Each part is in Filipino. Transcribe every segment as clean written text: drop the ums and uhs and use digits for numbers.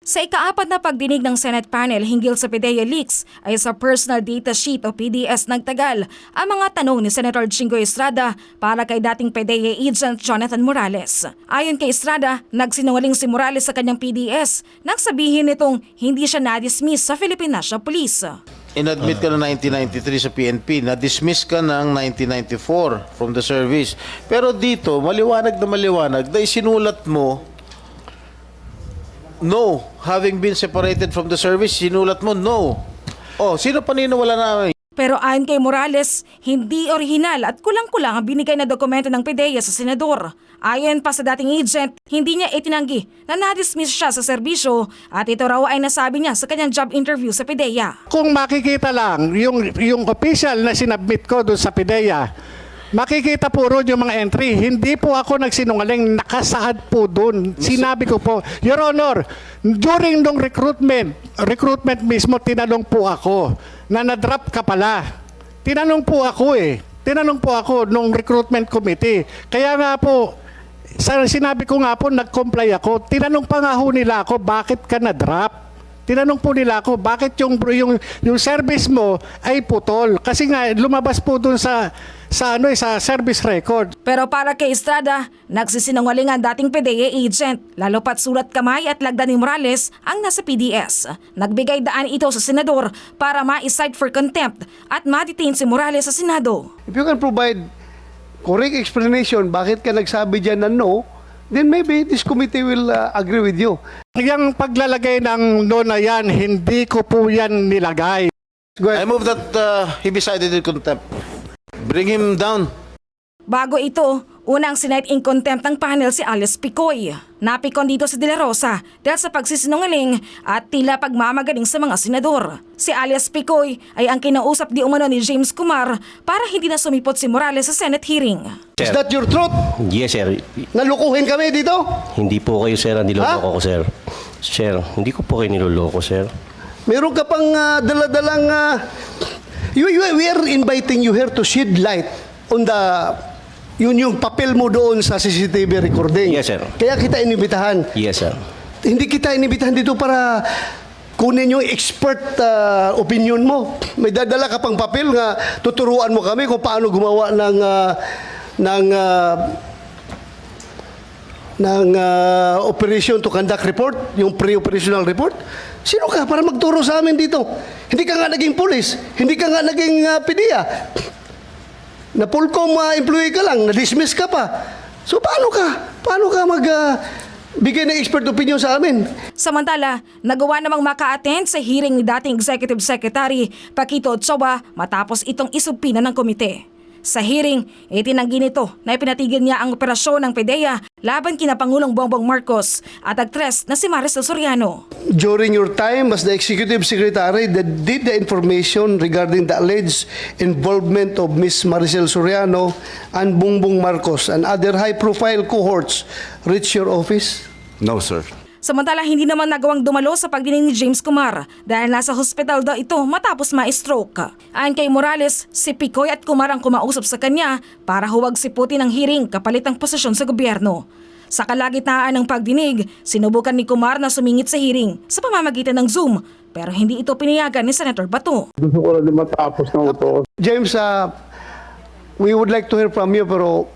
Sa ika-4 na pagdinig ng Senate panel hinggil sa PDEA leaks ay sa Personal Data Sheet o PDS nagtagal ang mga tanong ni Senator Jinggoy Estrada para kay dating PDEA agent Jonathan Morales. Ayon kay Estrada, nagsinungaling si Morales sa kanyang PDS nang sabihin nitong hindi siya na-dismiss sa Philippine National Police. Inadmit ka na 1993 sa PNP, na-dismiss ka ng 1994 from the service. Pero dito, maliwanag na isinulat mo, no. Having been separated from the service, sinulat mo, no. Oh, sino paniniwala namin? Pero ayon kay Morales, hindi orihinal at kulang-kulang ang binigay na dokumento ng PDEA sa senador. Ayon pa sa dating agent, hindi niya itinanggi na na-dismiss siya sa serbisyo at ito raw ay nasabi niya sa kanyang job interview sa PDEA. Kung makikita lang yung official na sinabmit ko doon sa PDEA, makikita po roon yung mga entry. Hindi po ako nagsinungaling, nakasaad po doon. Sinabi ko po, Your Honor, during nung recruitment mismo, tinanong po ako na na-drop ka pala. Tinanong po ako nung recruitment committee. Kaya nga po, sinabi ko nga po, nag-comply ako. Tinanong pa nga ho nila ako, bakit ka na-drop? Tinanong po nila ako, bakit yung service mo ay putol? Kasi nga, lumabas po dun sa service record. Pero para kay Estrada, nagsisinungaling ang dating PDEA agent, lalo pat sulat kamay at lagda ni Morales ang nasa PDS. Nagbigay daan ito sa senador para ma-cite for contempt at ma-detain si Morales sa Senado. If you can provide correct explanation bakit ka nagsabi dyan na no, then maybe this committee will agree with you. Yung paglalagay ng no na yan, hindi ko po yan nilagay. Go I ahead. move that he be cited in contempt. Bring him down. Bago ito, unang sinight in contempt ng panel si Alice Picoy. Napikon dito si De La Rosa dahil sa pagsisinungaling at tila pagmamagaling sa mga senador. Si Alice Picoy ay ang kinausap di umano ni James Kumar para hindi na sumipot si Morales sa Senate hearing. Is that your truth? Yes, sir. Nalukuhin kami dito? Hindi po kayo, sir, ang niloloko ko, sir. Sir, hindi ko po kayo niloloko, sir. Meron ka pang daladalang... we are inviting you here to shed light on the... yung papel mo doon sa CCTV recording. Yes, sir. Kaya kita inibitahan. Yes, sir. Hindi kita inibitahan dito para kunin yung expert opinion mo. May dadala ka pang papel nga tuturuan mo kami kung paano gumawa ng operation to conduct report, yung pre-operational report. Sino ka para magturo sa amin dito? Hindi ka nga naging police, hindi ka nga naging PDEA. Na Polcom employee ka lang, na-dismiss ka pa. So paano ka bigay ng expert opinion sa amin? Samantala, nagawa namang maka-attend sa hearing ni dating Executive Secretary Paquito Ochoa matapos itong isubpina ng komite. Sa hearing, itinanggi nito na ipinatigil niya ang operasyon ng PDEA laban kina Pangulong Bongbong Marcos at aktres na si Maricel Soriano. During your time as the Executive Secretary, did the information regarding the alleged involvement of Ms. Maricel Soriano and Bongbong Marcos and other high-profile cohorts reach your office? No, sir. Samantala, hindi naman nagawang dumalo sa pagdinig ni James Kumar dahil nasa hospital daw ito matapos ma-stroke. Ayon kay Morales, si Picoy at Kumar ang kumausap sa kanya para huwag siputin ang hearing kapalit ang posisyon sa gobyerno. Sa kalagitnaan ng pagdinig, sinubukan ni Kumar na sumingit sa hearing sa pamamagitan ng Zoom pero hindi ito pinayagan ni Senator Bato. Gusto ko rin matapos na ito. James, we would like to hear from you pero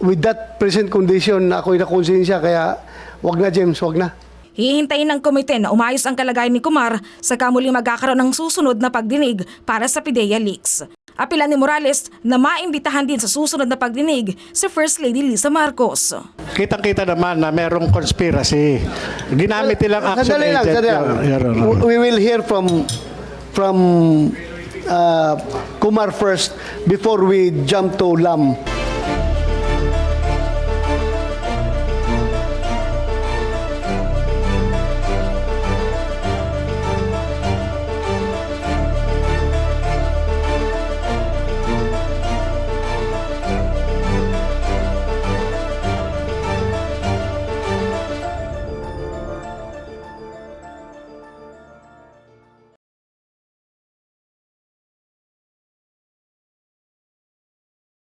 with that present condition, ako'y nakonsensya kaya wag na, James, wag na. Hihintayin ng komite na umayos ang kalagayan ni Kumar saka muling magkakaroon ng susunod na pagdinig para sa PDEA leaks. Apila ni Morales na maimbitahan din sa susunod na pagdinig si First Lady Lisa Marcos. Kitang-kita naman na merong conspiracy. Ginamit nilang action Sandali lang, agent. sandali lang. Your Honor. We will hear from Kumar first before we jump to Lam.